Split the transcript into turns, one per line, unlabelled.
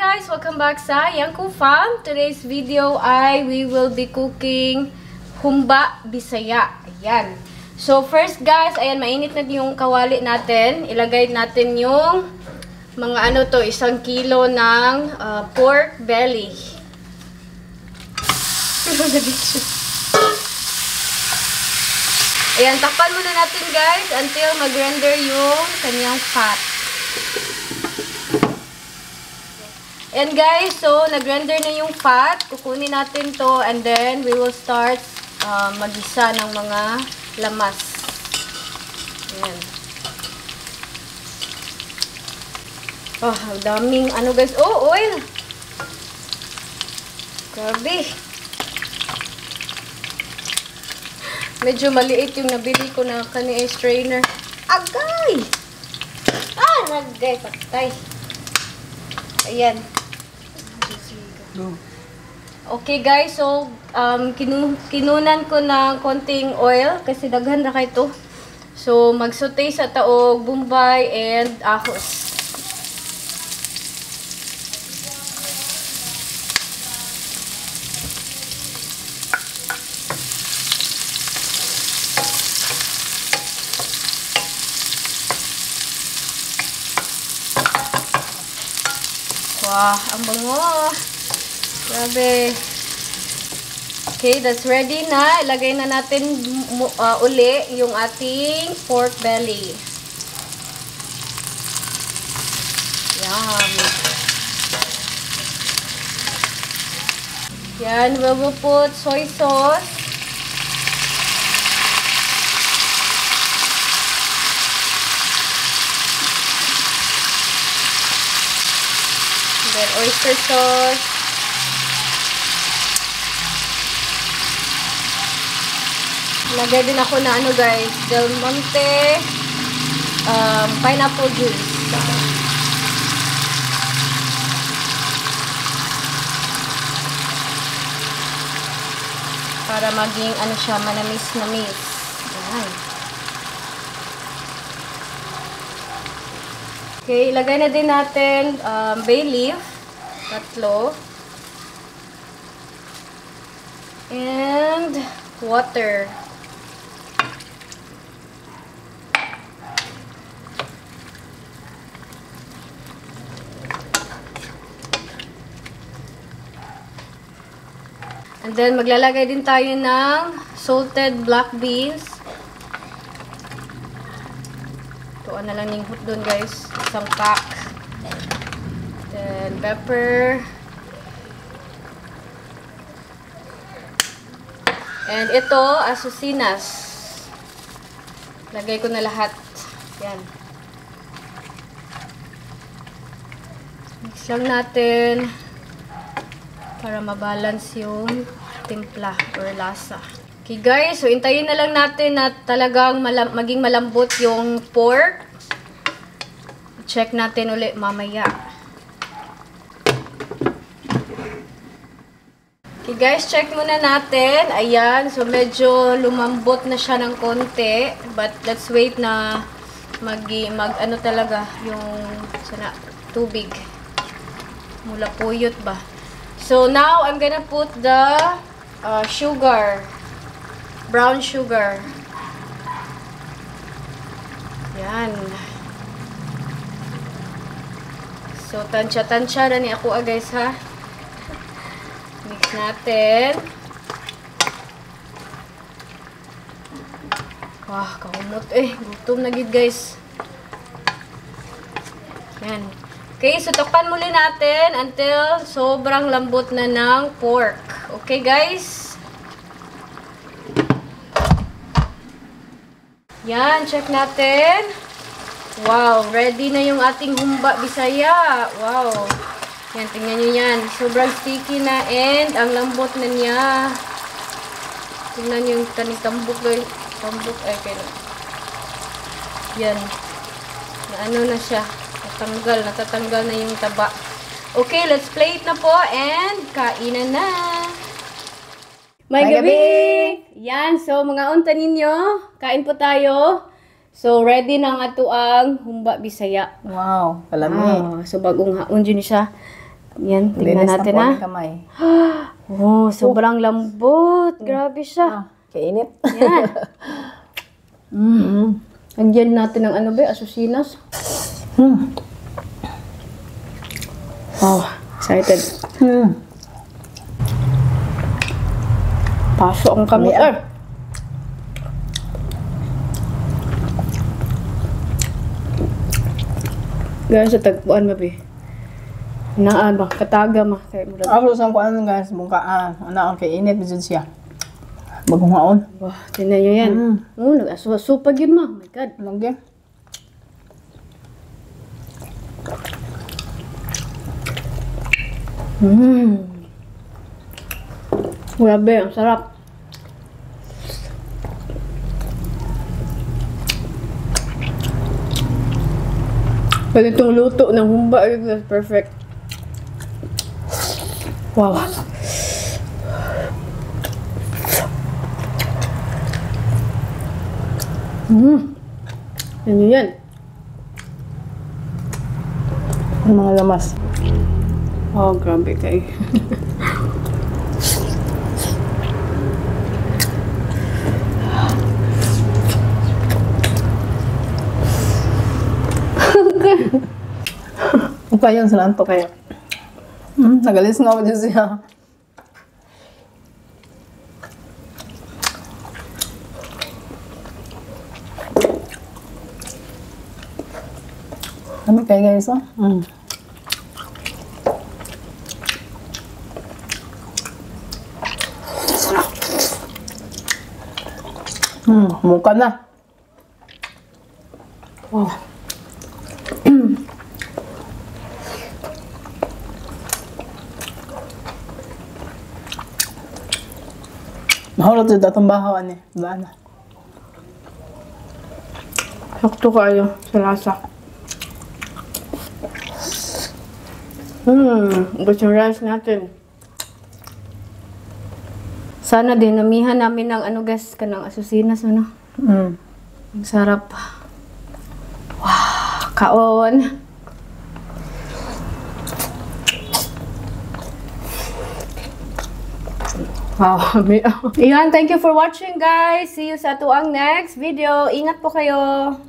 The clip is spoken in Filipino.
guys! Welcome back sa Yangko Farm. Today's video ay we will be cooking humba bisaya. Ayan. So first guys, ayan, mainit na yung kawali natin. Ilagay natin yung mga 1 kilo ng pork belly. Ayan, takpan muna natin guys until mag-render yung kanyang fat. And guys, so nag-render na yung fat. Kukunin natin to and then we will start magisa ng mga lamas. Ayan. Oh, daming ano guys. Oh, oil. Grabe. Medyo maliit yung nabili ko na kani strainer. Agay! Ah, nagay patay. Ayan. Okay guys, so kinunan ko ng konting oil kasi daghan na kay to. So magsaute sa taog, bombay and ahos. Wah, ang bango. Grabe. Okay, that's ready na. Ilagay na natin uli yung ating pork belly. Yum. Yan, we will put soy sauce. Then oyster sauce. Lagay din ako na ano guys, Del Monte pineapple juice. Para maging ano siya, manamis-namis. Ayan. Okay, ilagay na din natin bay leaf, 3. And water. And then, maglalagay din tayo ng salted black beans. Tuan na lang yung hot doon, guys. 1 pack. Then, pepper. And ito, asusinas. Lagay ko na lahat. Yan. Mix lang natin para mabalance yung timpla or lasa. Okay guys, so intayin na lang natin na talagang maging malambot yung pork. Check natin ulit mamaya. Okay guys, check muna natin. Ayan, so medyo lumambot na siya ng konti. But let's wait na ano talaga yung tubig. Mula puyot ba. So now I'm gonna put the sugar, brown sugar. Yan. So tansya-tansya na ni ako guys ha. Mix natin. Wah, kahumot gutom na gid guys. Yan. Okay, so takpan muli natin until sobrang lambot na ng pork. Okay, guys? Yan, check natin. Wow, ready na yung ating humba bisaya. Wow. Yan, tingnan nyo yan. Sobrang sticky na and ang lambot na niya. Tingnan yung kaning tambok. Tambok, kailan. Yan. Na ano na siya. Natatanggal na yung taba. Okay, let's plate na po and kainan na. May gabi! Yan, so mga unta ninyo, kain po tayo. So, ready na ang atuang humba bisaya.
Wow, kalami.
So, bagong haon dyan siya. Yan, tingnan natin ha.
Kamay.
Oh, sobrang lambot. Grabe siya.
Kainit.
Yan. Lagyan natin ng ano ba, asusinas. Wow, excited. Paso ang kamot. Guys, sa tagpuan mabi. Naan ba? Kataga ma.
Ako sa ko ano guys, mungka ana ang kainit bisud siya. Bagong haon.
Wah, tinan nyo yan. Nag-asupag yun ma. Oh my God.
Lagi.
Grabe, ang sarap. Pwede itong luto ng humba. That's perfect. Wow. Yan yun yan.
Ang mga lamas.
Oh, grabe kayo.
Okay yun, salanto kayo. Nagalis nga ako dyan siya. Kami kayo guys, oh. Muka na.
Wow.
Mahulog dito itong bahawan eh. Diba na?
Sakto kayo sa lasa. Gusto yung rice natin. Sana din, namihan namin ng ano guys, kanang asusinas, ano? Ang sarap. Wow, kaon. Wow, Iyan, thank you for watching guys. See you sa tuang next video. Ingat po kayo.